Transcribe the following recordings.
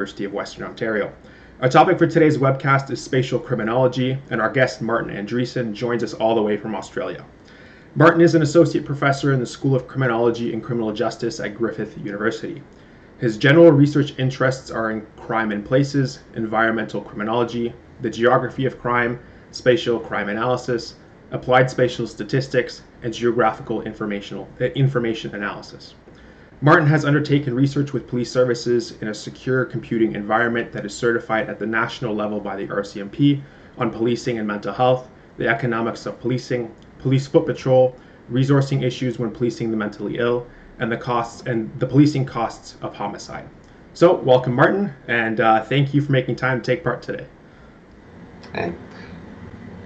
University of Western Ontario. Our topic for today's webcast is spatial criminology, and our guest Martin Andresen joins us all the way from Australia. Martin is an associate professor in the School of Criminology and Criminal Justice at Griffith University. His general research interests are in crime in places, environmental criminology, the geography of crime, spatial crime analysis, applied spatial statistics, and geographical information analysis. Martin has undertaken research with police services in a secure computing environment that is certified at the national level by the RCMP on policing and mental health, the economics of policing, police foot patrol, resourcing issues when policing the mentally ill, and the policing costs of homicide. So, welcome, Martin, and thank you for making time to take part today. Hey.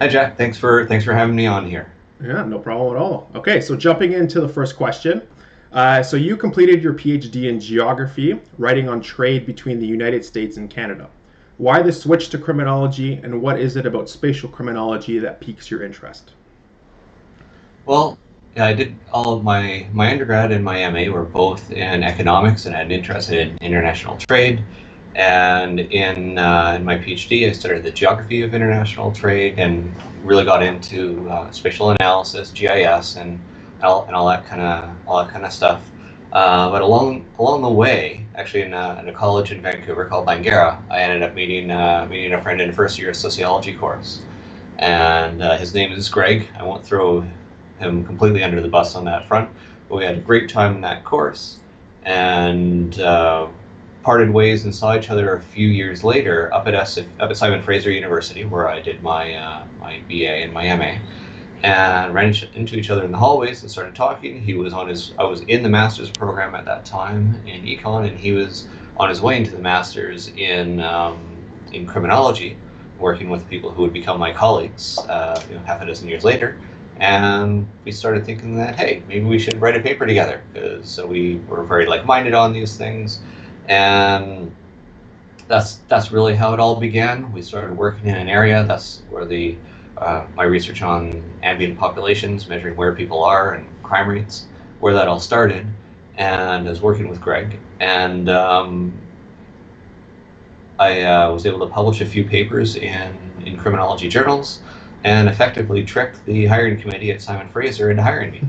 Hi, Jack. Thanks for having me on here. Yeah, no problem at all. Okay, so jumping into the first question. So you completed your PhD in geography, writing on trade between the United States and Canada. Why the switch to criminology, and what is it about spatial criminology that piques your interest? Well, yeah, I did all of my undergrad and my MA were both in economics, and I had an interest in international trade. And in my PhD, I studied the geography of international trade and really got into spatial analysis, GIS, and all that kind of stuff. But along the way, actually in a college in Vancouver called Langara, I ended up meeting a friend in a first year sociology course, and his name is Greg. I won't throw him completely under the bus on that front, but we had a great time in that course, and parted ways and saw each other a few years later up at Simon Fraser University, where I did my BA and my MA. And ran into each other in the hallways and started talking. I was in the master's program at that time in econ, and he was on his way into the master's in criminology, working with people who would become my colleagues, half a dozen years later. And we started thinking that, hey, maybe we should write a paper together, because we were very like-minded on these things. And that's really how it all began. We started working in an area. That's where my research on ambient populations, measuring where people are and crime rates, where that all started. And I was working with Greg, and I was able to publish a few papers in criminology journals, and effectively tricked the hiring committee at Simon Fraser into hiring me.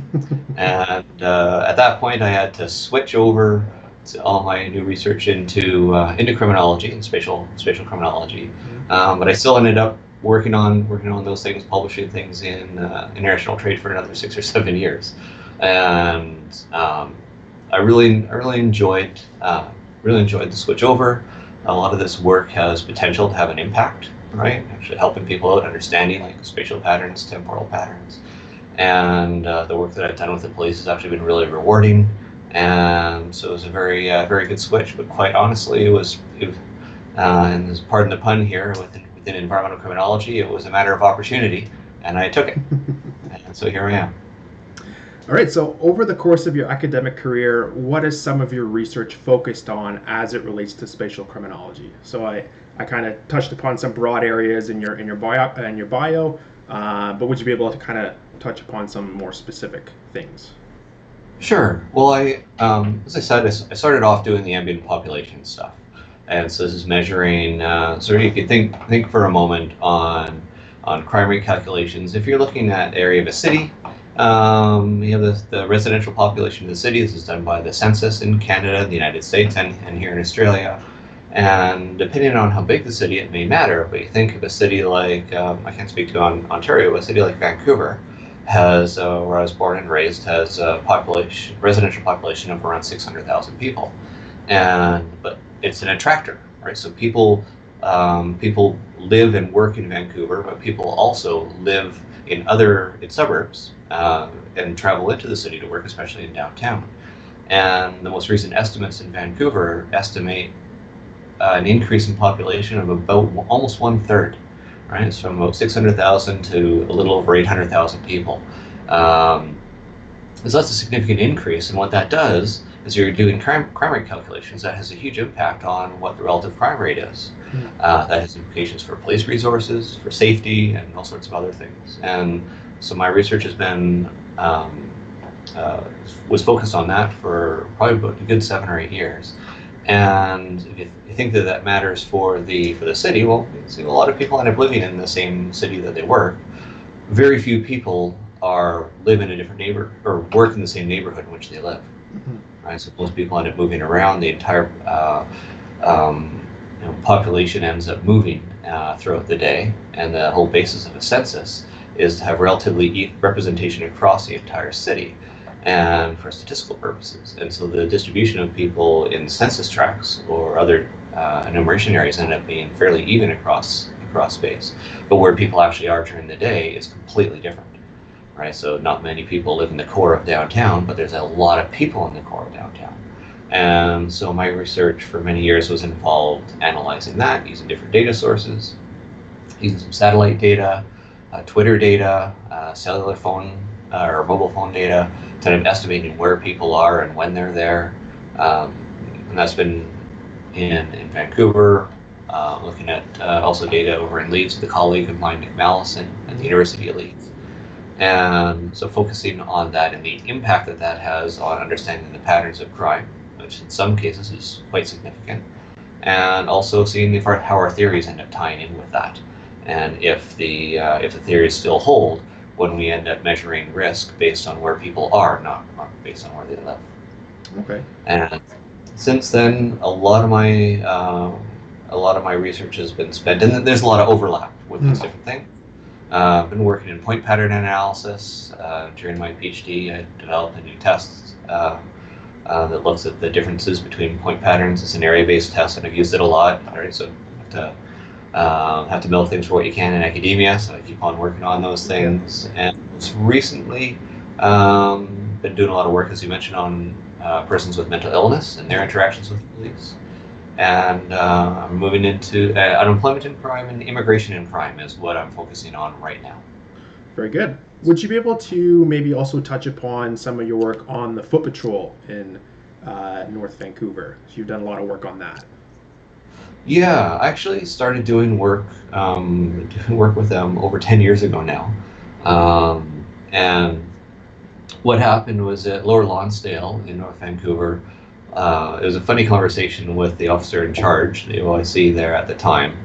And at that point, I had to switch over to all my new research into criminology and spatial criminology. But I still ended up working on those things, publishing things in international trade for another 6 or 7 years, and I really enjoyed the switch over. A lot of this work has potential to have an impact, right? Actually helping people out, understanding like spatial patterns, temporal patterns, and the work that I've done with the police has actually been really rewarding. And so it was a very good switch. But quite honestly, and there's pardon the pun here, within environmental criminology, it was a matter of opportunity, and I took it. And so here I am. All right, so over the course of your academic career, what is some of your research focused on as it relates to spatial criminology? So I kind of touched upon some broad areas in your bio, but would you be able to kind of touch upon some more specific things? Sure. Well, as I said, I started off doing the ambient population stuff. And so this is measuring, so if you think for a moment on crime rate calculations, if you're looking at area of a city, you have the residential population of the city. This is done by the census in Canada, the United States, and here in Australia. And depending on how big the city, it may matter. But you think of a city like, I can't speak to Ontario, but a city like Vancouver has, where I was born and raised, has a residential population of around 600,000 people. But it's an attractor, right? So people live and work in Vancouver, but people also live in suburbs and travel into the city to work, especially in downtown. And the most recent estimates in Vancouver estimate an increase in population of about almost 1/3, right? It's from about 600,000 to a little over 800,000 people. So that's a significant increase, and what that does is you're doing crime rate calculations. That has a huge impact on what the relative crime rate is. That has implications for police resources, for safety, and all sorts of other things. And so my research has been was focused on that for probably about a good 7 or 8 years. And if you think that that matters for the city, well, you see a lot of people end up living in the same city that they work. Very few people live in a different neighbor or work in the same neighborhood in which they live. Mm-hmm. Right, so most people end up moving around. The entire population ends up moving throughout the day, and the whole basis of a census is to have relatively representation across the entire city and for statistical purposes. And so the distribution of people in census tracts or other enumeration areas end up being fairly even across space. But where people actually are during the day is completely different. Right, so not many people live in the core of downtown, but there's a lot of people in the core of downtown. And so my research for many years was involved analyzing that, using different data sources, using some satellite data, Twitter data, cellular phone or mobile phone data, kind of estimating where people are and when they're there. And that's been in Vancouver, looking at also data over in Leeds with a colleague of mine, Nick Mallison, at the University of Leeds. And so focusing on that and the impact that that has on understanding the patterns of crime, which in some cases is quite significant, and also seeing how our theories end up tying in with that, and if the theories still hold when we end up measuring risk based on where people are, not based on where they live. Okay. And since then, a lot of my research has been spent, and there's a lot of overlap with these different things. I've been working in point pattern analysis. During my PhD, I developed a new test that looks at the differences between point patterns. It's an area-based test, and I've used it a lot. Right, so have to milk things for what you can in academia, so I keep on working on those things. And most recently, been doing a lot of work, as you mentioned, on persons with mental illness and their interactions with the police. And I'm moving into unemployment in crime and immigration in crime is what I'm focusing on right now. Very good. Would you be able to maybe also touch upon some of your work on the Foot Patrol in North Vancouver? So you've done a lot of work on that. Yeah, I actually started doing work with them over 10 years ago now. And what happened was at Lower Lonsdale in North Vancouver, it was a funny conversation with the officer in charge, the OIC there at the time.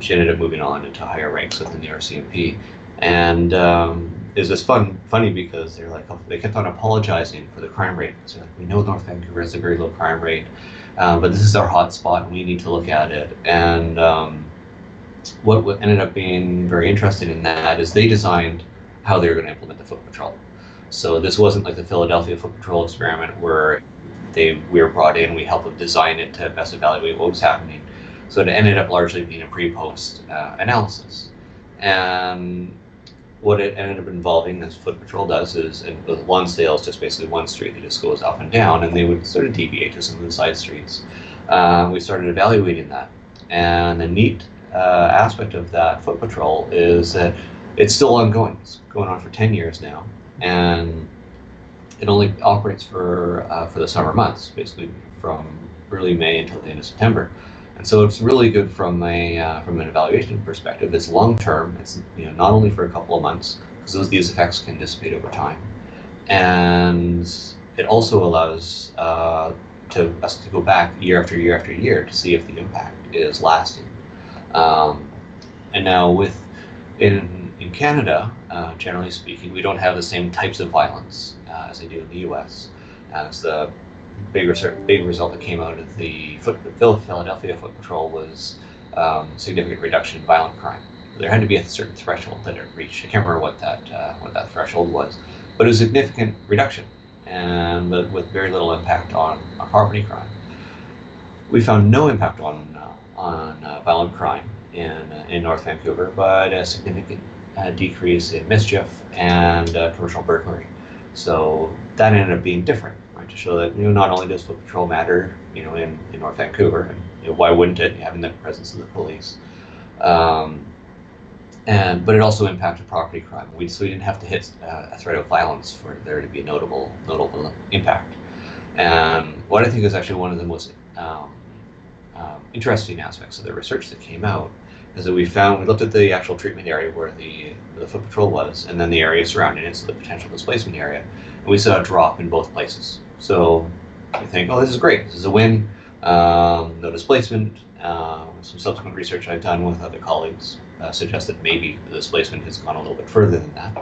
She ended up moving on into higher ranks within the RCMP. And it was just funny because they kept on apologizing for the crime rate. So we know North Vancouver has a very low crime rate, but this is our hot spot and we need to look at it. And what ended up being very interesting in that is they designed how they were going to implement the Foot Patrol. So this wasn't like the Philadelphia Foot Patrol experiment where we were brought in, we helped them design it to best evaluate what was happening. So it ended up largely being a pre-post analysis. And what it ended up involving, as Foot Patrol does, is, and Lonsdale is just basically one street that just goes up and down, and they would sort of deviate to some of the side streets. We started evaluating that. And the neat aspect of that Foot Patrol is that it's still ongoing. It's going on for 10 years now. And it only operates for the summer months, basically from early May until the end of September, and so it's really good from an evaluation perspective. It's long term. It's not only for a couple of months because these effects can dissipate over time, and it also allows us to go back year after year after year to see if the impact is lasting. And now in Canada, generally speaking, we don't have the same types of violence as they do in the U.S. As the big result that came out of the Philadelphia Foot Patrol was significant reduction in violent crime. There had to be a certain threshold that it reached. I can't remember what that threshold was, but it was a significant reduction, and with very little impact on property crime. We found no impact on violent crime in North Vancouver, but a significant decrease in mischief and commercial burglary. So that ended up being different, right? To show that not only does Foot Patrol matter, in North Vancouver, and why wouldn't it, having the presence of the police, but it also impacted property crime. So we didn't have to hit a threat of violence for there to be a notable impact. And what I think is actually one of the most interesting aspects of the research that came out is that we looked at the actual treatment area where the Foot Patrol was, and then the area surrounding it, so the potential displacement area, and we saw a drop in both places. So we think, oh, this is great, this is a win. No displacement. Some subsequent research I've done with other colleagues suggests that maybe the displacement has gone a little bit further than that,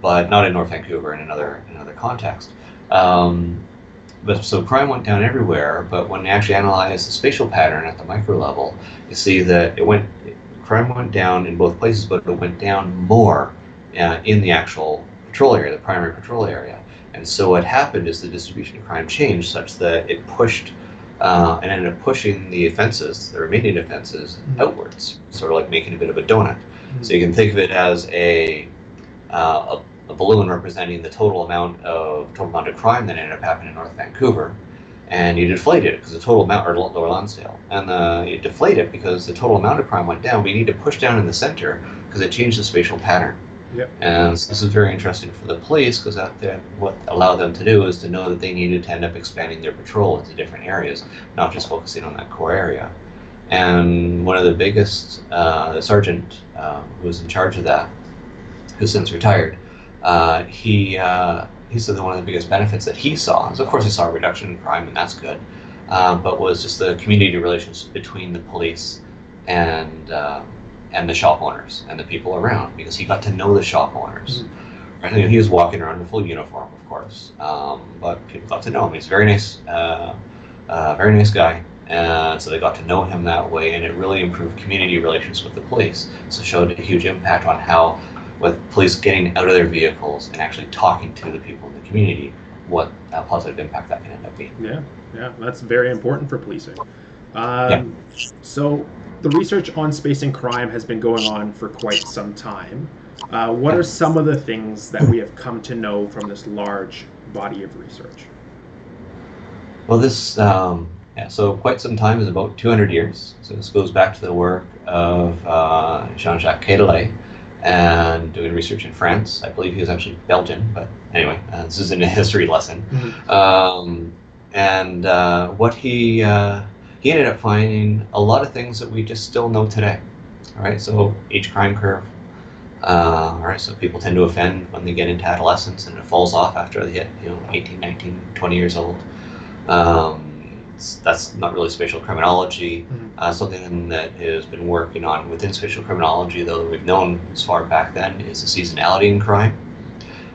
but not in North Vancouver, in another context. But so crime went down everywhere, but when you actually analyze the spatial pattern at the micro level, you see that crime went down in both places, but it went down more in the actual patrol area, the primary patrol area. And so what happened is the distribution of crime changed such that it pushed and ended up pushing the offenses, the remaining offenses, outwards, sort of like making a bit of a donut. So you can think of it as a balloon representing the total amount of crime that ended up happening in North Vancouver, and you deflate it because the total amount, or Lower Lonsdale, and you deflate it because the total amount of crime went down. But you need to push down in the center because it changed the spatial pattern. Yep. And so this is very interesting for the police because what allowed them to do is to know that they needed to end up expanding their patrol into different areas, not just focusing on that core area. And one of the biggest, the sergeant who was in charge of that, who's since retired, he said that one of the biggest benefits that he saw is, of course, he saw a reduction in crime, and that's good, but was just the community relations between the police and the shop owners and the people around, because he got to know the shop owners. Right? And he was walking around in full uniform, of course, but people got to know him. He's a very nice guy. And so they got to know him that way, and it really improved community relations with the police. So it showed a huge impact on how, with police getting out of their vehicles and actually talking to the people in the community, what a positive impact that can end up being. Yeah, that's very important for policing. So the research on spacing crime has been going on for quite some time. What are some of the things that we have come to know from this large body of research? Well, this so quite some time is about 200 years. So this goes back to the work of Jean-Jacques Quetelet, and doing research in France. I believe he was actually Belgian, but anyway, this isn't a history lesson. What he ended up finding a lot of things that we just still know today. All right, so age crime curve. All right, so people tend to offend when they get into adolescence, and it falls off after they hit 18, 19, 20 years old. That's not really spatial criminology. Something that has been working on within spatial criminology, though, that we've known as far back then, is the seasonality in crime,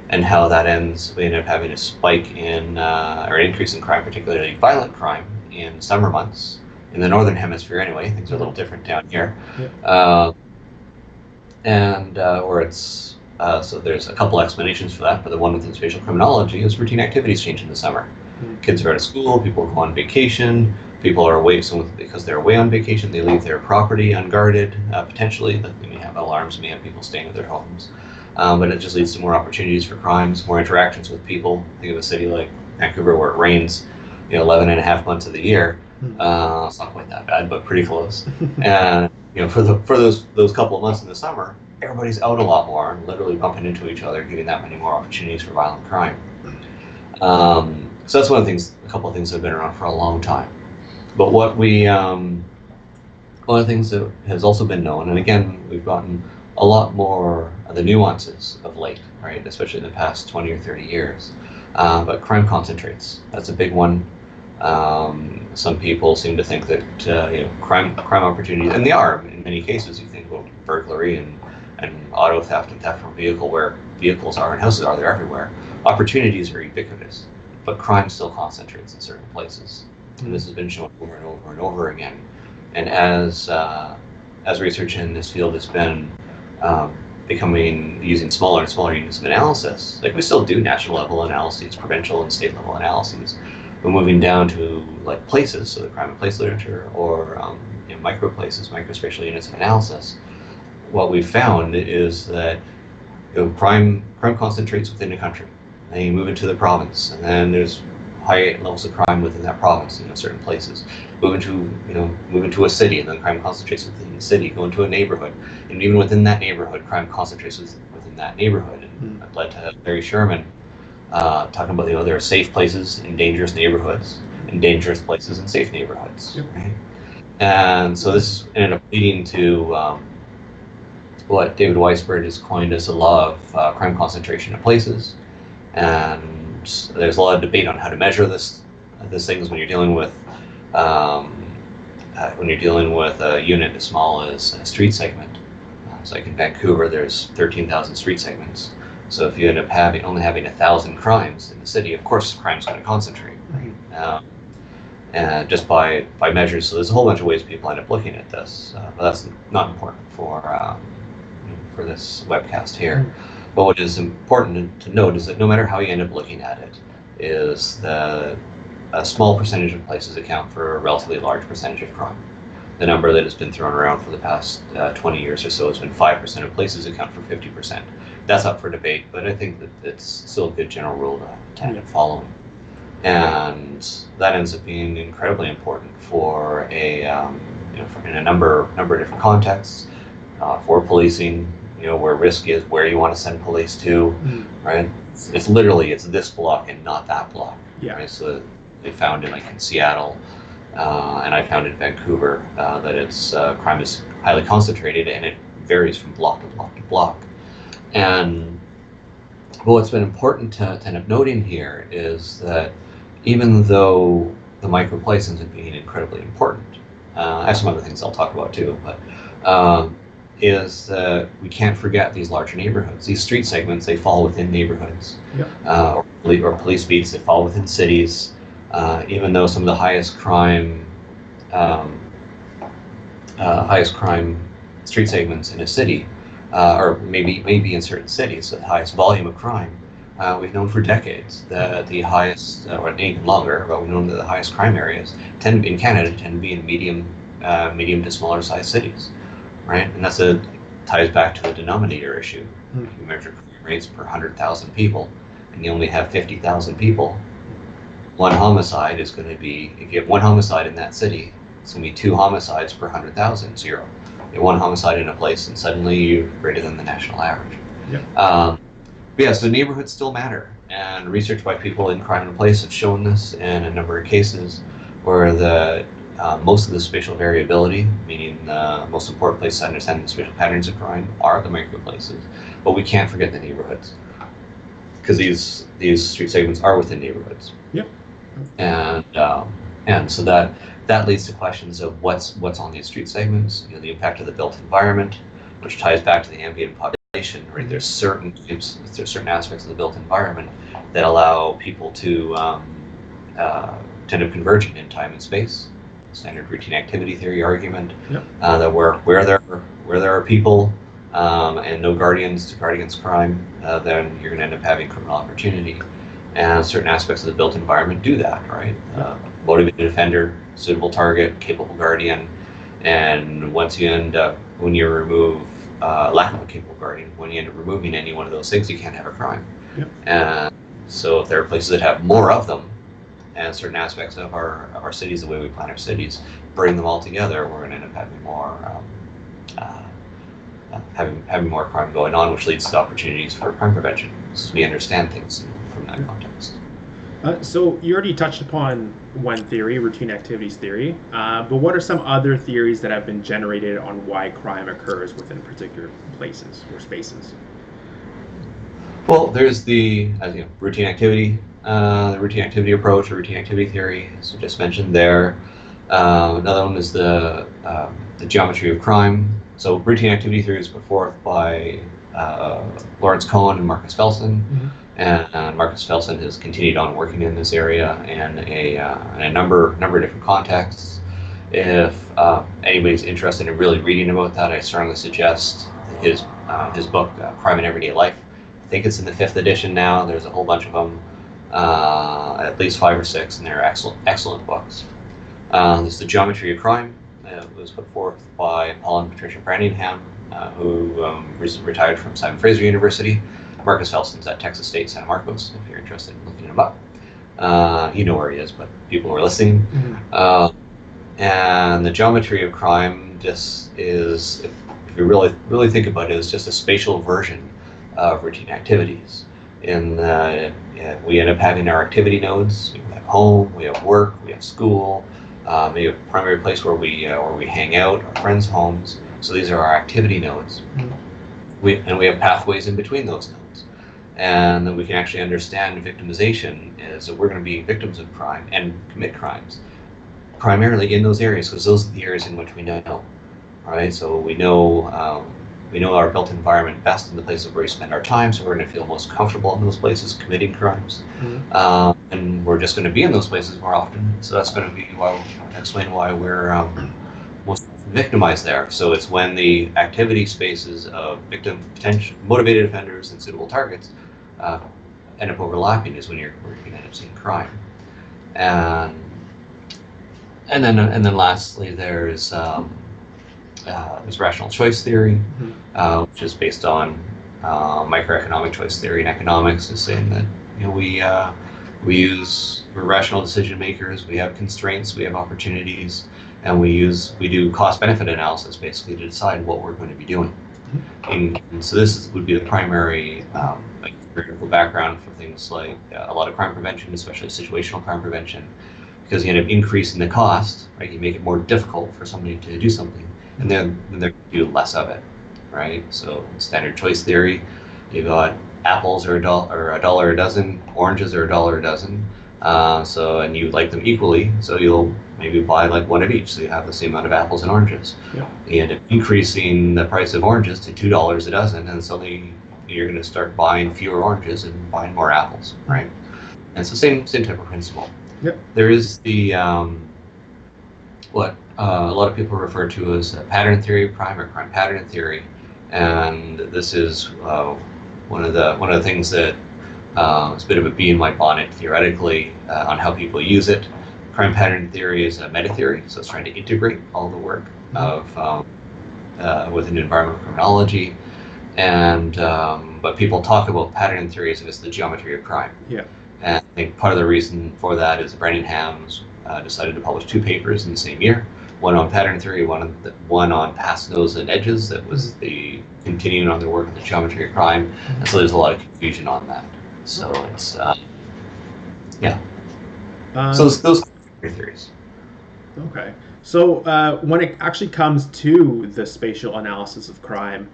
and how that we end up having a spike in, or an increase in crime, particularly violent crime, in summer months. In the northern hemisphere anyway, things are a little different down here. Where it's, so there's a couple explanations for that, but the one within spatial criminology is routine activities change in the summer. Kids are out of school, people go on vacation, people are away, so because they're away on vacation, they leave their property unguarded, potentially. They may have alarms, may have people staying at their homes. But it just leads to more opportunities for crimes, more interactions with people. Think of a city like Vancouver where it rains 11 and a half months of the year. It's not quite that bad, but pretty close. And for those couple of months in the summer, everybody's out a lot more and literally bumping into each other, giving that many more opportunities for violent crime. So that's one of the things, a couple of things that have been around for a long time. But one of the things that has also been known, and again, we've gotten a lot more of the nuances of late, right? Especially in the past 20 or 30 years. But crime concentrates, that's a big one. Some people seem to think that crime opportunities, and they are in many cases. You think about burglary and auto theft and theft from vehicle, where vehicles are and houses are, they're everywhere. Opportunities are ubiquitous, but crime still concentrates in certain places. And this has been shown over and over and over again. And as research in this field has been becoming, using smaller and smaller units of analysis, like we still do national level analyses, provincial and state level analyses, but moving down to like places, so the crime and place literature, or micro places, microspatial units of analysis, what we've found is that crime concentrates within a country. Then you move into the province, and then there's high levels of crime within that province, certain places. Move into a city, and then crime concentrates within the city. Go into a neighborhood, and even within that neighborhood, crime concentrates within that neighborhood. And that led to Larry Sherman talking about there are safe places in dangerous neighborhoods, and dangerous places in safe neighborhoods. Right? And so this ended up leading to what David Weisbrod has coined as a law of crime concentration of places. And there's a lot of debate on how to measure this this thing is when you're dealing with a unit as small as a street segment. So like in Vancouver, there's 13,000 street segments. So if you end up only having 1,000 crimes in the city, of course, crime's going to concentrate, right? And just by measures. So there's a whole bunch of ways people end up looking at this, but that's not important for this webcast here. But what is important to note is that no matter how you end up looking at it, is that a small percentage of places account for a relatively large percentage of crime. The number that has been thrown around for the past 20 years or so has been 5% of places account for 50%. That's up for debate, but I think that it's still a good general rule to end up following. And that ends up being incredibly important for in a number of different contexts, for policing, where risk is, where you want to send police to, right? It's literally, it's this block and not that block. Yeah. Right? So they found in Seattle, and I found in Vancouver, that it's crime is highly concentrated and it varies from block to block to block. And what's been important to end up noting here is that even though the microplace ends up being incredibly important, I have some other things I'll talk about too, but is that we can't forget these larger neighborhoods. These street segments, they fall within neighborhoods, or police beats, they fall within cities. Even though some of the highest crime street segments in a city, or maybe in certain cities, the highest volume of crime, we've known for decades that the highest, or even longer, but we've known that the highest crime areas in Canada tend to be in medium to smaller sized cities, right? And ties back to the denominator issue. If you measure crime rates per 100,000 people, and you only have 50,000 people, one homicide is going to be, if you have one homicide in that city, it's going to be 2 homicides per 100,000, 0. You have one homicide in a place, and suddenly you're greater than the national average. But yeah, so neighborhoods still matter, and research by people in crime and place have shown this in a number of cases where most of the spatial variability, meaning the most important place to understand the spatial patterns of crime, are the microplaces. But we can't forget the neighborhoods, because these street segments are within neighborhoods. And so that leads to questions of what's on these street segments, the impact of the built environment, which ties back to the ambient population. Right, there's certain aspects of the built environment that allow people to end up converging in time and space. Standard routine activity theory argument, that where there are people and no guardians to guard against crime, then you're going to end up having criminal opportunity. And certain aspects of the built environment do that, right? Motivated offender, suitable target, capable guardian, and when you remove lack of a capable guardian, when you end up removing any one of those things, you can't have a crime. And so if there are places that have more of them, and certain aspects of our cities, the way we plan our cities, bring them all together, we're going to end up having more crime going on, which leads to opportunities for crime prevention, because we understand things from that context. So you already touched upon one theory, routine activities theory, but what are some other theories that have been generated on why crime occurs within particular places or spaces? Well, there's the routine activity approach, or routine activity theory, as we just mentioned there. Another one is the geometry of crime. So routine activity theory is put forth by Lawrence Cohen and Marcus Felsen. And Marcus Felsen has continued on working in this area in a number of different contexts. If anybody's interested in really reading about that, I strongly suggest his book, Crime in Everyday Life. I think it's in the 5th edition now. There's a whole bunch of them, at least 5 or 6, and they're excellent books. There's the Geometry of Crime. It was put forth by Paul and Patricia Brandingham, who recently retired from Simon Fraser University. Marcus Felsen's at Texas State, San Marcos, if you're interested in looking him up. You know where he is, but people who are listening. And the geometry of crime just is, if you really think about it, is just a spatial version of routine activities. In that we end up having our activity nodes. We have home, we have work, we have school, we have a primary place where we hang out, our friends' homes. So these are our activity nodes. We have pathways in between those nodes. and then we can actually understand victimization is that we're going to be victims of crime and commit crimes primarily in those areas, because those are the areas in which we know, right? So we know our built environment best in the places where we spend our time, so we're going to feel most comfortable in those places committing crimes. And we're just going to be in those places more often, so that's going to be explain why we're most victimized there. So it's when the activity spaces of potential motivated offenders and suitable targets end up overlapping is when you're going to end up seeing crime. And then lastly, there's rational choice theory, which is based on microeconomic choice theory and economics, is saying that we're rational decision makers, we have constraints, we have opportunities, and we do cost-benefit analysis basically to decide what we're going to be doing. And so this would be the primary empirical background for things like a lot of crime prevention, especially situational crime prevention, because you end up increasing the cost, right? You make it more difficult for somebody to do something, and then they're going to do less of it, right? So standard choice theory, you've got apples are $1 a dozen, oranges are $1 a dozen, and you like them equally, so you'll maybe buy like one of each, so you have the same amount of apples and oranges. Yeah. You end up increasing the price of oranges to $2 a dozen, and suddenly you're going to start buying fewer oranges and buying more apples, right? And it's the same type of principle. Yep. There is the what a lot of people refer to as pattern theory of crime or crime pattern theory, and this is one of the things that is a bit of a bee in my bonnet theoretically on how people use it. Crime pattern theory is a meta theory, so it's trying to integrate all the work of within environmental criminology, and but people talk about pattern theory as if it's the geometry of crime. Yeah. And I think part of the reason for that is Brennan Hams decided to publish 2 papers in the same year, one on pattern theory, one on past, nose, and edges, that was the continuing on the work of the geometry of crime, and so there's a lot of confusion on that. So it's, so those theories. Okay. So when it actually comes to the spatial analysis of crime,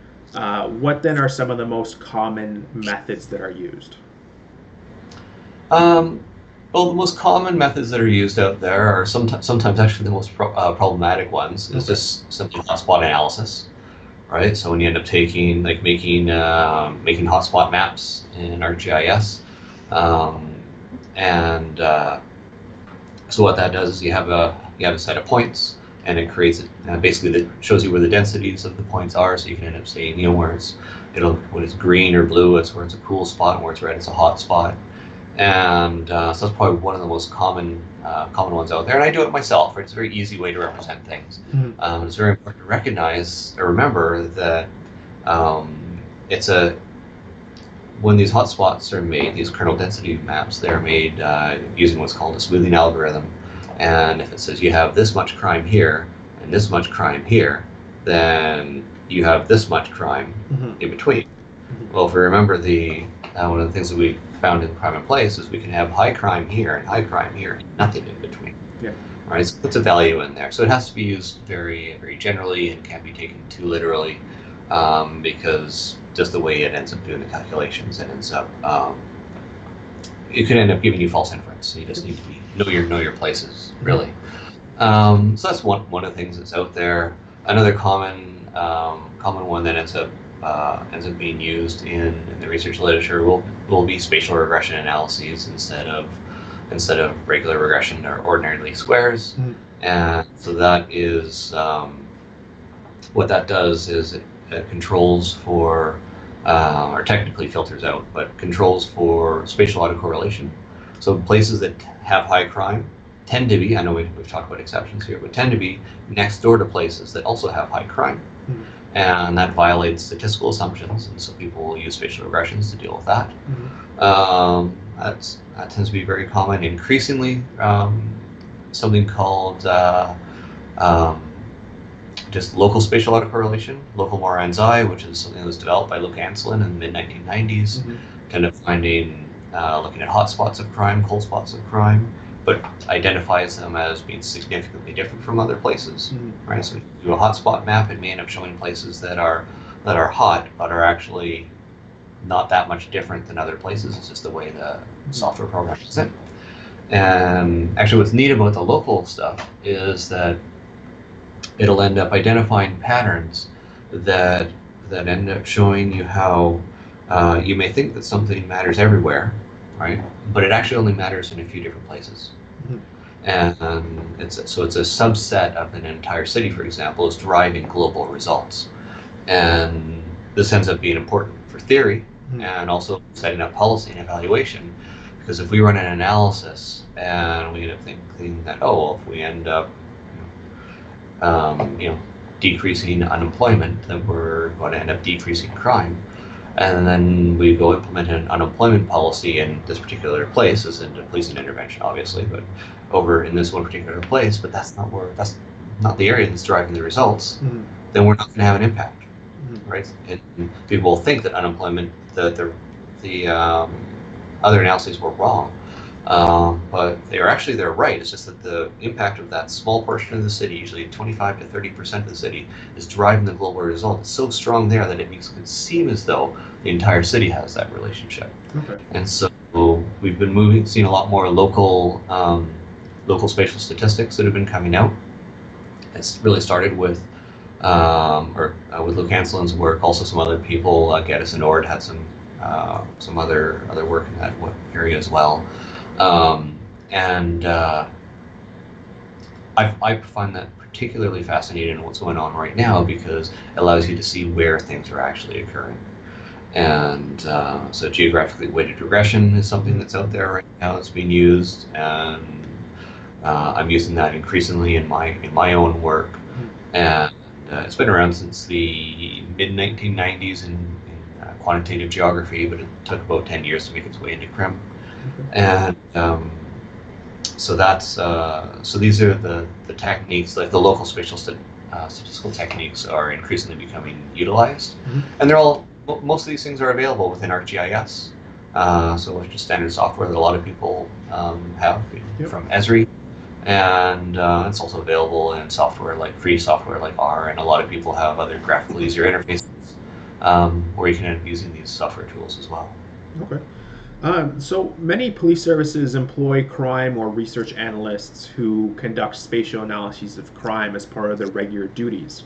what then are some of the most common methods that are used? Well, the most common methods that are used out there are sometimes actually the most problematic ones is just simply hotspot analysis, right? So when you end up making hotspot maps in ArcGIS, so what that does is you have a set of points, and it creates basically that shows you where the densities of the points are, so you can end up seeing when it's green or blue, it's where it's a cool spot, and where it's red, it's a hot spot. And so that's probably one of the most common ones out there, and I do it myself. Right? It's a very easy way to represent things. It's very important to recognize or remember that when these hotspots are made, these kernel density maps, they're made using what's called a smoothing algorithm. And if it says you have this much crime here and this much crime here, then you have this much crime in between. Well, if we remember one of the things that we found in Crime in Place is we can have high crime here and high crime here and nothing in between. Yeah. Right, so it puts a value in there. So it has to be used very, very generally and can't be taken too literally, because just the way it ends up doing the calculations, it ends up it could end up giving you false inference. So you just need to know your places, really. So that's one of the things that's out there. Another common one that ends up being used in the research literature will be spatial regression analyses instead of regular regression or ordinary least squares. And so that is what that does is it controls for or technically filters out, but controls for spatial autocorrelation. So places that have high crime tend to be, I know we've talked about exceptions here, but tend to be next door to places that also have high crime. And that violates statistical assumptions, and so people will use spatial regressions to deal with that. That tends to be very common. Increasingly, something called just local spatial autocorrelation, local Moranzai, which is something that was developed by Luke Anselin in the mid-1990s, kind of looking at hotspots of crime, cold spots of crime, but identifies them as being significantly different from other places, right? So if you do a hotspot map, it may end up showing places that are hot, but are actually not that much different than other places. It's just the way the software program is in. And actually what's neat about the local stuff is that it'll end up identifying patterns that end up showing you how you may think that something matters everywhere, right? But it actually only matters in a few different places. And it's a subset of an entire city, for example, is driving global results. And this ends up being important for theory and also setting up policy and evaluation. Because if we run an analysis and we end up thinking that, oh, well, if we end up decreasing unemployment, then we're going to end up decreasing crime. And then we go implement an unemployment policy in this particular place, as in a policing intervention, obviously, but over in this one particular place, but that's not the area that's driving the results, then we're not going to have an impact, right? And people will think that unemployment, the other analyses were wrong, but they're right. It's just that the impact of that small portion of the city, usually 25 to 30% of the city, is driving the global result. It's so strong there that it makes it seem as though the entire city has that relationship. Okay. And so we've been seeing a lot more local spatial statistics that have been coming out. It's really started with Luke Hanselin's work. Also, some other people, Geddes and Ord had some other work in that area as well. I find that particularly fascinating in what's going on right now because it allows you to see where things are actually occurring. And so geographically weighted regression is something that's out there right now that's being used, and I'm using that increasingly in my own work. And it's been around since the mid-1990s in quantitative geography, but it took about 10 years to make its way into Crim. And so these are the techniques, like the local spatial statistical techniques are increasingly becoming utilized. And most of these things are available within ArcGIS. So it's just standard software that a lot of people have from Esri. And it's also available in free software like R, and a lot of people have other graphical user interfaces where you can end up using these software tools as well. Okay. So many police services employ crime or research analysts who conduct spatial analyses of crime as part of their regular duties.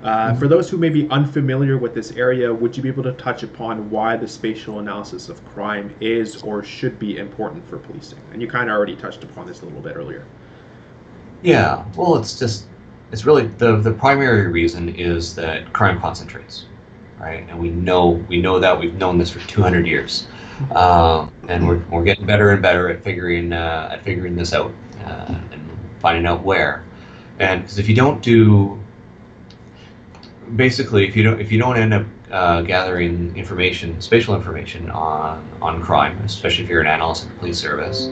For those who may be unfamiliar with this area, would you be able to touch upon why the spatial analysis of crime is or should be important for policing? And you kind of already touched upon this a little bit earlier. Yeah, well, it's really the primary reason is that crime concentrates, right? And we know that. We've known this for 200 years, and we're getting better and better at figuring this out and finding out where. And because if you don't end up gathering spatial information on crime, especially if you're an analyst in the police service,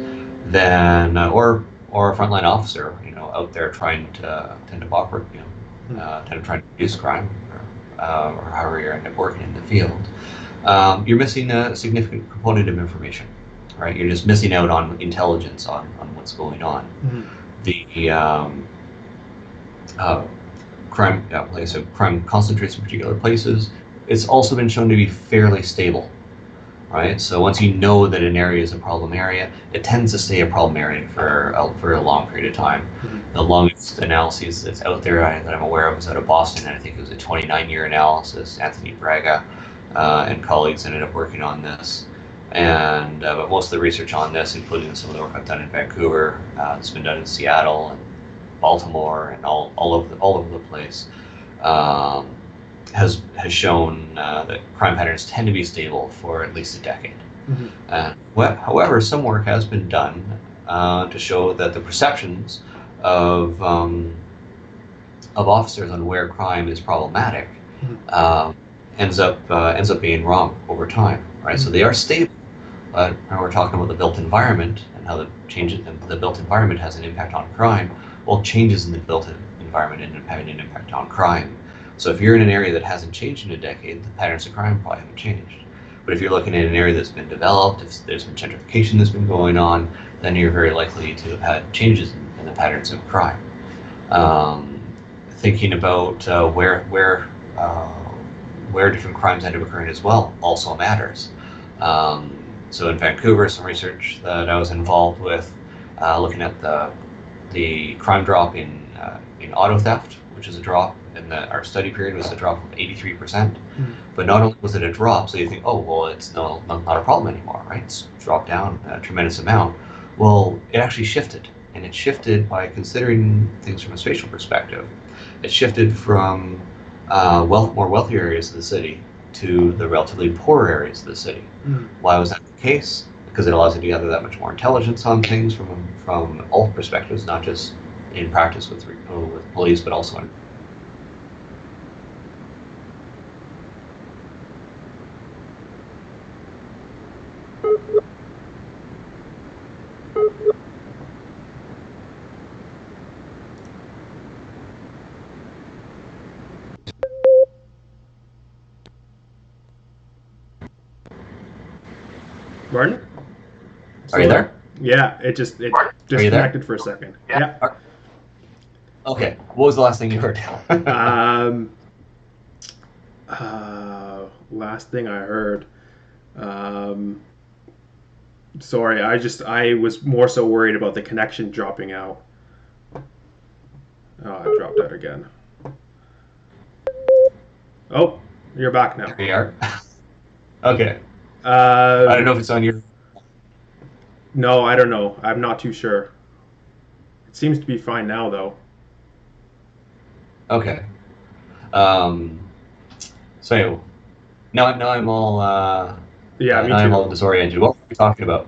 then or a frontline officer, out there trying to operate, trying to reduce crime, or however you end up working in the field, you're missing a significant component of information, right? You're just missing out on intelligence on what's going on. The crime, like I said, crime concentrates in particular places. It's also been shown to be fairly stable. Right, so once you know that an area is a problem area, it tends to stay a problem area for a long period of time. The longest analysis that's out there that I'm aware of is out of Boston, and I think it was a 29-year analysis. Anthony Braga and colleagues ended up working on this, and but most of the research on this, including some of the work I've done in Vancouver, it's been done in Seattle and Baltimore and all over the place. Has shown that crime patterns tend to be stable for at least a decade. However, some work has been done to show that the perceptions of officers on where crime is problematic ends up being wrong over time. Right, so they are stable, but when we're talking about the built environment and how the built environment has an impact on crime, well, changes in the built environment end up having an impact on crime. So if you're in an area that hasn't changed in a decade, the patterns of crime probably haven't changed. But if you're looking at an area that's been developed, if there's been gentrification that's been going on, then you're very likely to have had changes in the patterns of crime. Thinking about where where different crimes end up occurring as well also matters. So in Vancouver, some research that I was involved with, looking at the crime drop in auto theft, which is a drop in our study period was a drop of 83%. Mm. But not only was it a drop, so you think, oh, well, it's not a problem anymore, right? It's dropped down a tremendous amount. Well, it actually shifted, and it shifted by considering things from a spatial perspective. It shifted from more wealthier areas of the city to the relatively poor areas of the city. Mm. Why was that the case? Because it allows you to gather that much more intelligence on things from all perspectives, not just in practice with police, but also in. Martin? Are you there? Yeah, it disconnected for a second. Yeah. Okay. What was the last thing you heard? Last thing I heard. Sorry, I was more so worried about the connection dropping out. Oh, it dropped out again. Oh, you're back now. There we are. Okay. I I don't know if it's on your. No, I don't know. I'm not too sure. It seems to be fine now, though. Okay. So now I'm all. Yeah, me now I'm all too. disoriented. What were we talking about?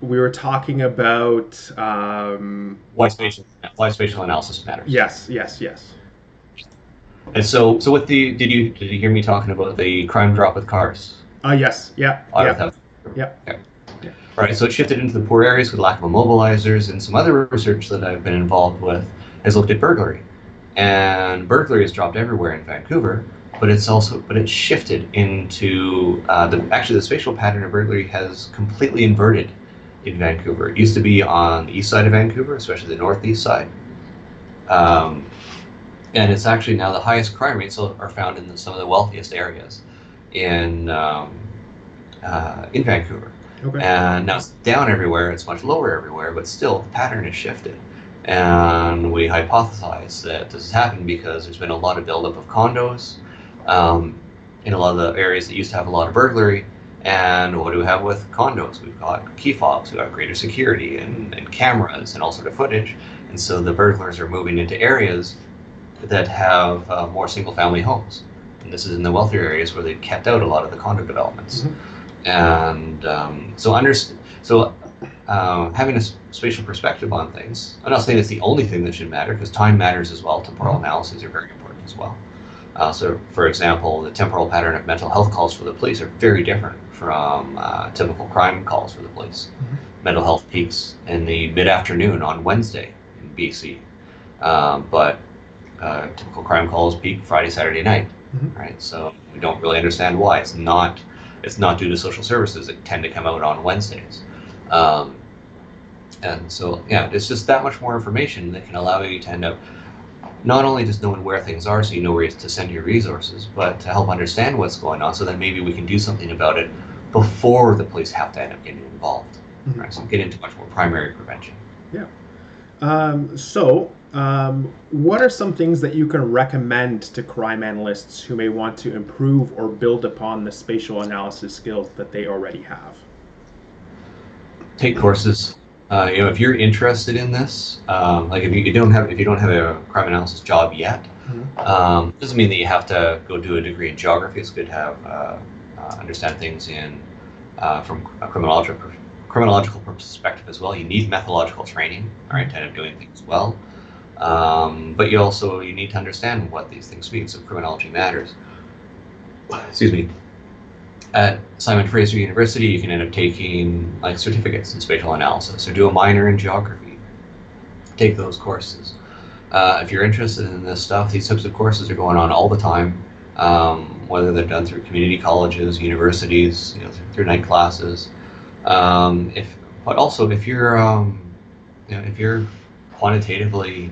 We were talking about. Why spatial analysis matters. Yes. And so with did you hear me talking about the crime drop with cars? Yes. Yeah. Auto theft. Yeah. Okay. Right, so it shifted into the poor areas with lack of immobilizers, and some other research that I've been involved with has looked at burglary. And burglary has dropped everywhere in Vancouver, but it shifted into the spatial pattern of burglary has completely inverted in Vancouver. It used to be on the east side of Vancouver, especially the northeast side. And it's actually now the highest crime rates are found in some of the wealthiest areas in Vancouver. Okay. And now it's down everywhere, it's much lower everywhere, but still the pattern has shifted. And we hypothesize that this has happened because there's been a lot of buildup of condos in a lot of the areas that used to have a lot of burglary. And what do we have with condos? We've got key fobs, we've got greater security and cameras and all sort of footage. And so the burglars are moving into areas that have more single-family homes. And this is in the wealthier areas where they've kept out a lot of the condo developments. Mm-hmm. And having a spatial perspective on things, I'm not saying it's the only thing that should matter, because time matters as well. Temporal analyses are very important as well. So, for example, the temporal pattern of mental health calls for the police are very different from typical crime calls for the police. Mm-hmm. Mental health peaks in the mid-afternoon on Wednesday in BC, but typical crime calls peak Friday, Saturday night. Mm-hmm. Right? So we don't really understand why. It's not due to social services that tend to come out on Wednesdays. And so, yeah, it's just that much more information that can allow you to end up not only just knowing where things are so you know where to send your resources, but to help understand what's going on so that maybe we can do something about it before the police have to end up getting involved. Mm-hmm. Right? So get into much more primary prevention. Yeah. What are some things that you can recommend to crime analysts who may want to improve or build upon the spatial analysis skills that they already have? Take courses. If you're interested in this, like if you don't have a crime analysis job yet, mm-hmm. Doesn't mean that you have to go do a degree in geography. It's good to have understand things from a criminological perspective as well. You need methodological training, right, to end up doing things well. But you need to understand what these things mean. So criminology matters. Excuse me. At Simon Fraser University, you can end up taking like certificates in spatial analysis, or do a minor in geography. Take those courses. If you're interested in this stuff, these types of courses are going on all the time, whether they're done through community colleges, universities, through night classes. But also if you're quantitatively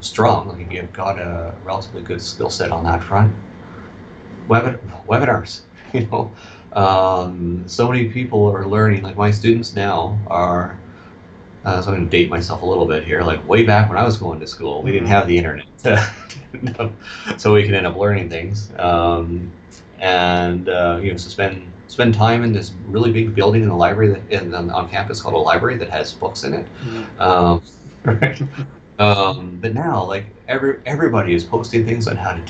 strong, like if you've got a relatively good skill set on that front, webinars, so many people are learning. Like my students now are, so I'm going to date myself a little bit here. Like way back when I was going to school, we didn't have the internet, so we could end up learning things. So spend time in this really big building in the library on campus called a library that has books in it. Right? But now, like everybody is posting things on how to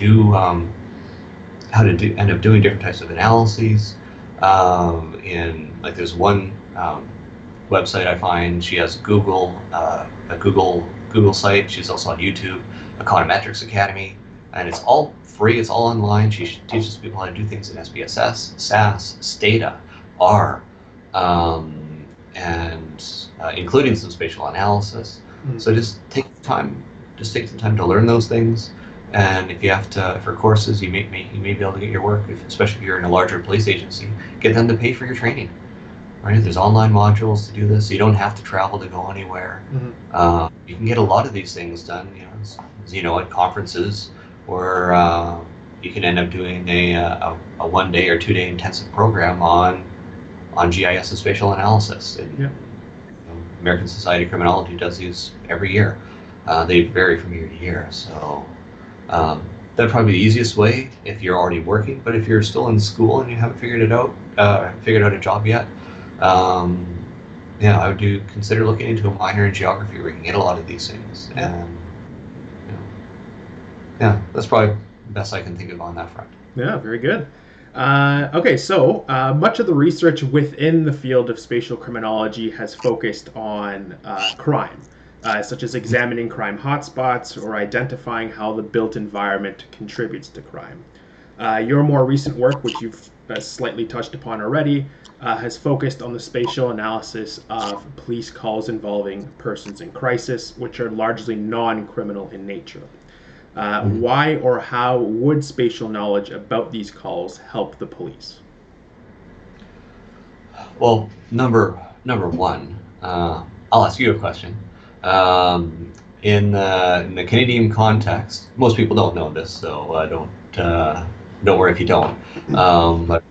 end up doing different types of analyses. There's one website I find. She has a Google site. She's also on YouTube, Econometrics Academy, and it's all free. It's all online. She teaches people how to do things in SPSS, SAS, Stata, R, and including some spatial analysis. So just take some time to learn those things. And if you have to, for courses, you may be able to get your work, especially if you're in a larger police agency, get them to pay for your training. Right? There's online modules to do this. So you don't have to travel to go anywhere. You can get a lot of these things done, at conferences, or you can end up doing a 1 day or 2 day intensive program on GIS and spatial analysis. And, American Society of Criminology does these every year. They vary from year to year. So that'd probably be the easiest way if you're already working. But if you're still in school and you haven't figured out a job yet, I would consider looking into a minor in geography where you can get a lot of these things. And that's probably the best I can think of on that front. Yeah, very good. Okay, so much of the research within the field of spatial criminology has focused on crime, such as examining crime hotspots or identifying how the built environment contributes to crime. Your more recent work, which you've slightly touched upon already, has focused on the spatial analysis of police calls involving persons in crisis, which are largely non-criminal in nature. Why or how would spatial knowledge about these calls help the police? Well, number one, I'll ask you a question. In the Canadian context, most people don't know this, so don't worry if you don't. But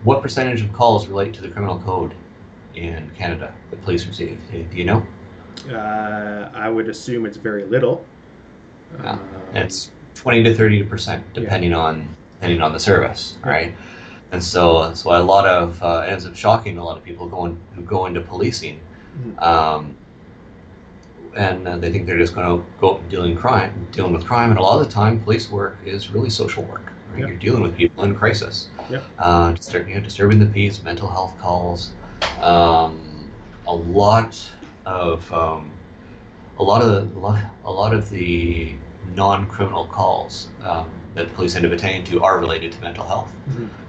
what percentage of calls relate to the criminal code in Canada that police receive? Do you know? I would assume it's very little. It's 20 to 30%, depending on the service, right? And so a lot of it ends up shocking a lot of people who go into policing, and they think they're just going to go dealing with crime, and a lot of the time, police work is really social work. Right? You're dealing with people in crisis, disturbing the peace, mental health calls, a lot of the non-criminal calls that police end up attending to are related to mental health.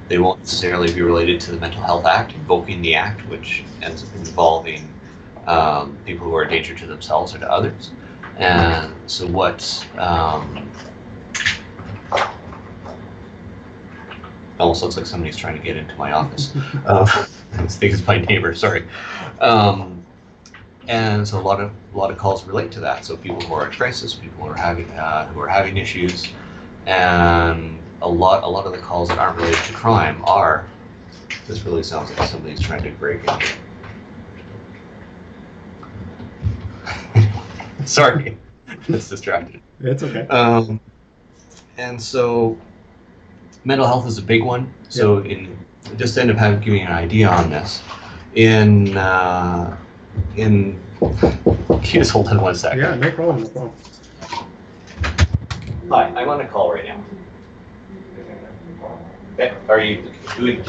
They won't necessarily be related to the Mental Health Act, invoking the Act, which ends up involving people who are a danger to themselves or to others. And so almost looks like somebody's trying to get into my office. I think it's my neighbor, sorry. And so a lot of calls relate to that. So people who are in crisis, people who are having issues, and a lot of the calls that aren't related to crime are. This really sounds like somebody's trying to break in. Sorry, it's distracted. It's okay. And so mental health is a big one. So just to end up giving you an idea on this, can you just hold on 1 second? Yeah, no problem. Hi, I'm on a call right now. Are you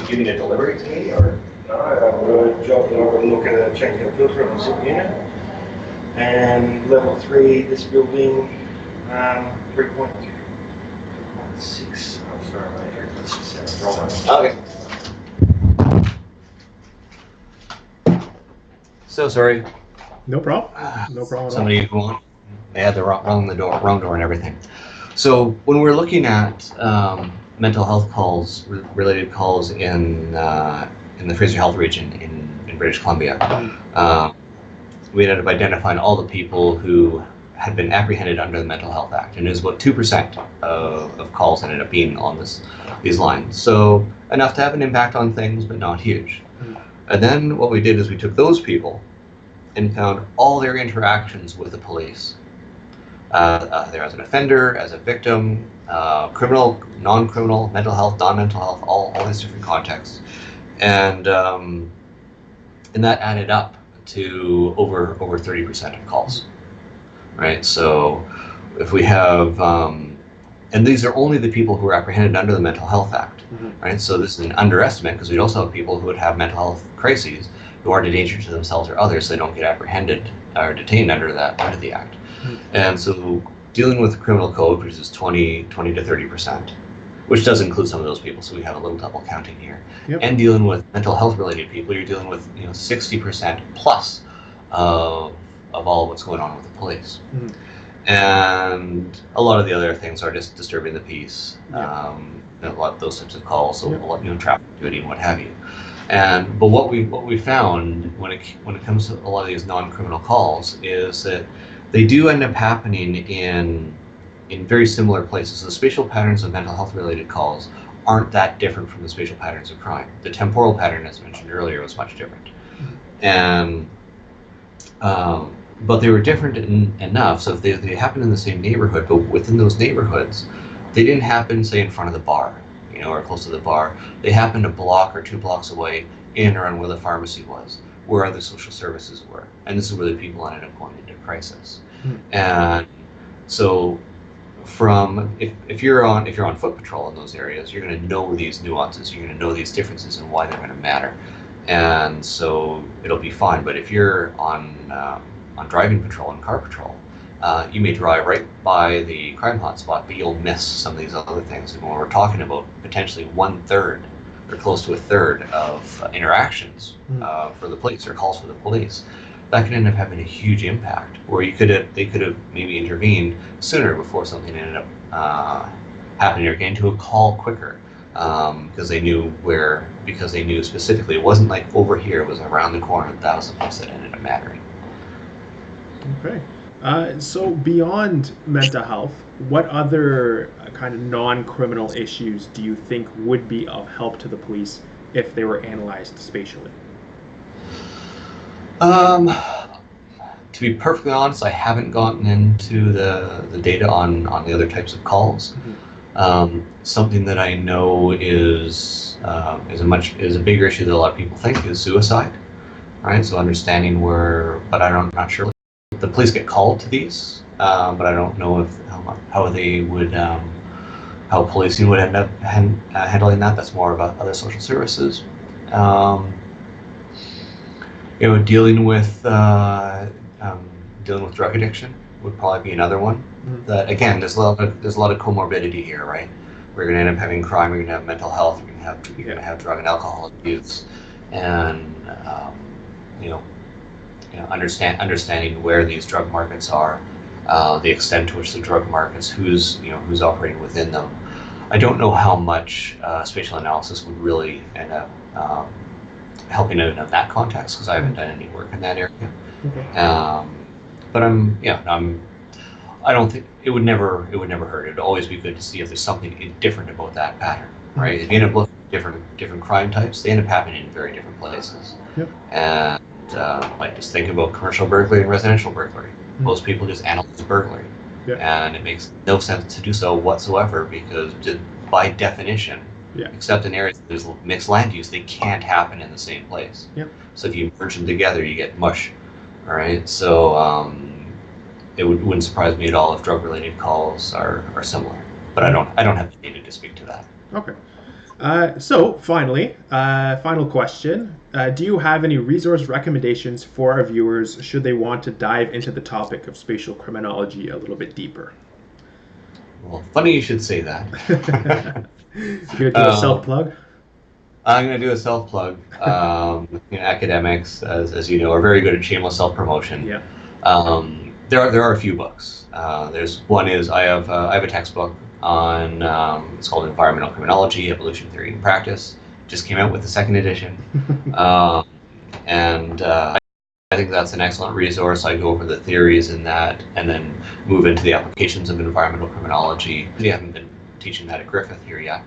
giving a delivery to me, or? No, I'm going to jump over and look at checking the filter on the zip unit. And level 3, this building, 3.6. I'm sorry, my hair. Let's just set it wrong. Okay. So sorry. No problem. No problem. Somebody they had the wrong door and everything. So when we're looking at mental health calls, related calls in the Fraser Health region in British Columbia, we ended up identifying all the people who had been apprehended under the Mental Health Act, and it was about 2% of calls ended up being on these lines. So enough to have an impact on things, but not huge. And then what we did is we took those people and found all their interactions with the police. There as an offender, as a victim, criminal, non-criminal, mental health, non-mental health, all these different contexts. And that added up to over 30% of calls, right? So if we have, and these are only the people who are apprehended under the Mental Health Act, right? So this is an underestimate because we also have people who would have mental health crises who aren't a danger to themselves or others, so they don't get apprehended or detained under the Act. And so dealing with the criminal code, which is 20 to 30%, which does include some of those people, so we have a little double counting here. Yep. And dealing with mental health related people, you're dealing with 60% plus of all what's going on with the police. And a lot of the other things are just disturbing the peace, a lot of those types of calls, so a lot, traffic duty and what have you. But what we found when it comes to a lot of these non-criminal calls is that they do end up happening in very similar places. The spatial patterns of mental health related calls aren't that different from the spatial patterns of crime. The temporal pattern, as mentioned earlier, was much different. And but they were different enough, so if they happened in the same neighborhood, but within those neighborhoods, they didn't happen, say, in front of the bar, or close to the bar. They happened a block or 2 blocks away in and around where the pharmacy was, where other social services were. And this is where the people ended up going into crisis. And so if you're on foot patrol in those areas, you're going to know these nuances, you're going to know these differences and why they're going to matter. And so it'll be fine. But if you're on driving patrol and car patrol, you may drive right by the crime hotspot, but you'll miss some of these other things. And when we're talking about potentially 1/3 or close to 1/3 of interactions for the police or calls for the police, that could end up having a huge impact. Where they could have maybe intervened sooner before something ended up happening, or getting to a call quicker because they knew specifically it wasn't like over here, it was around the corner. That was the place that ended up mattering. Okay. So beyond mental health, what other kind of non-criminal issues do you think would be of help to the police if they were analyzed spatially? To be perfectly honest, I haven't gotten into the data on the other types of calls. Something that I know is a bigger issue that a lot of people think is suicide, right? So understanding but I'm not sure. The police get called to these, but I don't know how they would, how policing would end up handling that. That's more about other social services. Dealing with drug addiction would probably be another one. That again, there's a lot of comorbidity here, right? We're going to end up having crime. We're going to have mental health. You're going to have drug and alcohol abuse, and understanding where these drug markets are, the extent to which the drug markets, who's operating within them. I don't know how much spatial analysis would really end up helping out in that context because I haven't done any work in that area. Okay. But I don't think it would never hurt. It would always be good to see if there's something different about that pattern, right? If you end up looking at different crime types, they end up happening in very different places. Yep. And like just think about commercial burglary and residential burglary. Most people just analyze burglary, and it makes no sense to do so whatsoever because by definition, except in areas that there's mixed land use, they can't happen in the same place. Yep. So if you merge them together, you get mush. All right. So it wouldn't surprise me at all if drug-related calls are similar, but I don't have the data to speak to that. Okay. So finally, final question. Do you have any resource recommendations for our viewers should they want to dive into the topic of spatial criminology a little bit deeper? Well, funny you should say that. You're going to do a self-plug? I'm going to do a self-plug. Academics, as you know, are very good at shameless self-promotion. Yeah. There are a few books. There's one is I have a textbook on it's called Environmental Criminology, Evolution, Theory, and Practice. Just came out with the second edition, and I think that's an excellent resource. I go over the theories in that and then move into the applications of environmental criminology. We haven't been teaching that at Griffith here yet.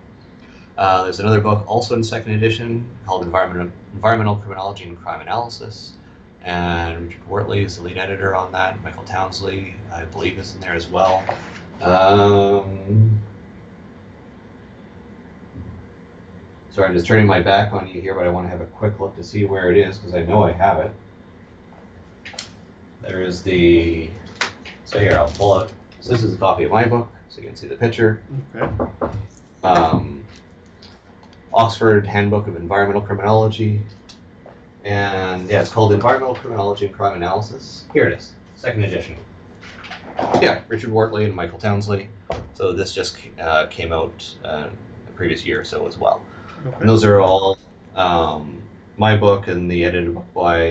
There's another book also in second edition called Environmental Criminology and Crime Analysis. And Richard Wortley is the lead editor on that. Michael Townsley, I believe, is in there as well. Sorry, I'm just turning my back on you here, but I want to have a quick look to see where it is, because I know I have it. There is the, so here, I'll pull it. So this is a copy of my book, so you can see the picture. Okay. Oxford Handbook of Environmental Criminology. And yeah, it's called Environmental Criminology and Crime Analysis. Here it is, second edition. Yeah, Richard Wortley and Michael Townsley. So this just came out the previous year or so as well. Okay. And those are all my book, and the edited by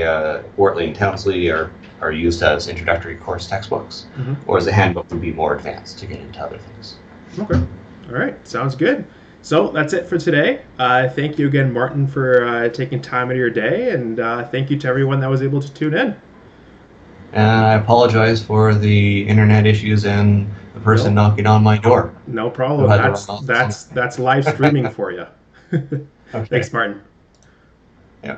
Wortley and Townsley are used as introductory course textbooks, whereas the handbook would be more advanced to get into other things. Okay. All right. Sounds good. So that's it for today. Thank you again, Martin, for taking time out of your day, and thank you to everyone that was able to tune in. And I apologize for the internet issues and the person knocking on my door. No problem. That's live streaming for you. Okay. Thanks, Martin.